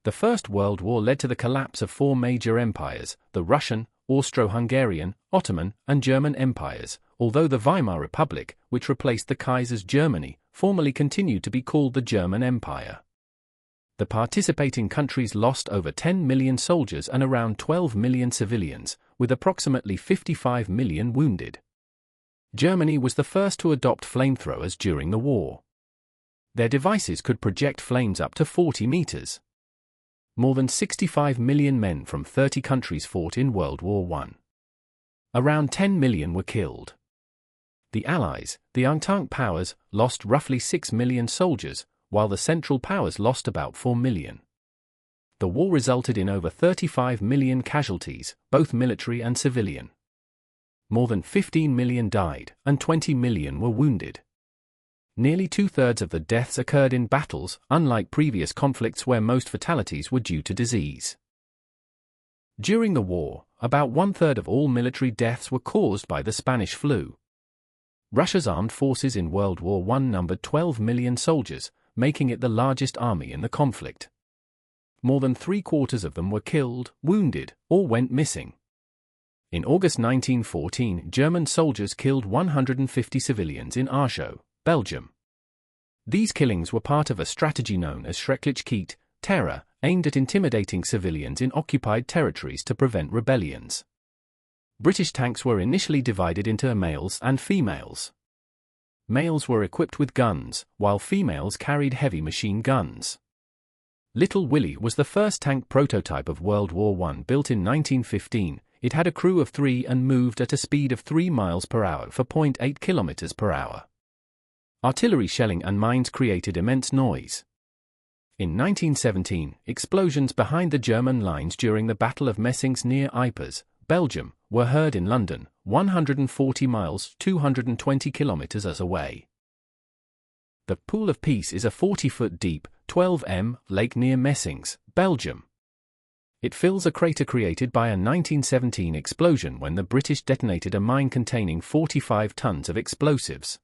The First World War led to the collapse of four major empires, the Russian, Austro-Hungarian, Ottoman, and German empires, although the Weimar Republic, which replaced the Kaiser's Germany, formally continued to be called the German Empire. The participating countries lost over 10 million soldiers and around 12 million civilians, with approximately 55 million wounded. Germany was the first to adopt flamethrowers during the war. Their devices could project flames up to 40 meters. More than 65 million men from 30 countries fought in World War I. Around 10 million were killed. The Allies, the Entente powers, lost roughly 6 million soldiers, while the Central Powers lost about 4 million. The war resulted in over 35 million casualties, both military and civilian. More than 15 million died, and 20 million were wounded. Nearly two-thirds of the deaths occurred in battles, unlike previous conflicts where most fatalities were due to disease. During the war, about one-third of all military deaths were caused by the Spanish flu. Russia's armed forces in World War I numbered 12 million soldiers, making it the largest army in the conflict. More than three-quarters of them were killed, wounded, or went missing. In August 1914, German soldiers killed 150 civilians in Arschot, Belgium. These killings were part of a strategy known as Schrecklichkeit, terror, aimed at intimidating civilians in occupied territories to prevent rebellions. British tanks were initially divided into males and females. Males were equipped with guns, while females carried heavy machine guns. Little Willie was the first tank prototype of World War I built in 1915. It had a crew of 3 and moved at a speed of 3 miles per hour for 0.8 kilometers per hour. Artillery shelling and mines created immense noise. In 1917, explosions behind the German lines during the Battle of Messines near Ypres, Belgium, were heard in London, 140 miles (220 kilometers) away. The Pool of Peace is a 40-foot deep, 12 m lake near Messines, Belgium. It fills a crater created by a 1917 explosion when the British detonated a mine containing 45 tons of explosives.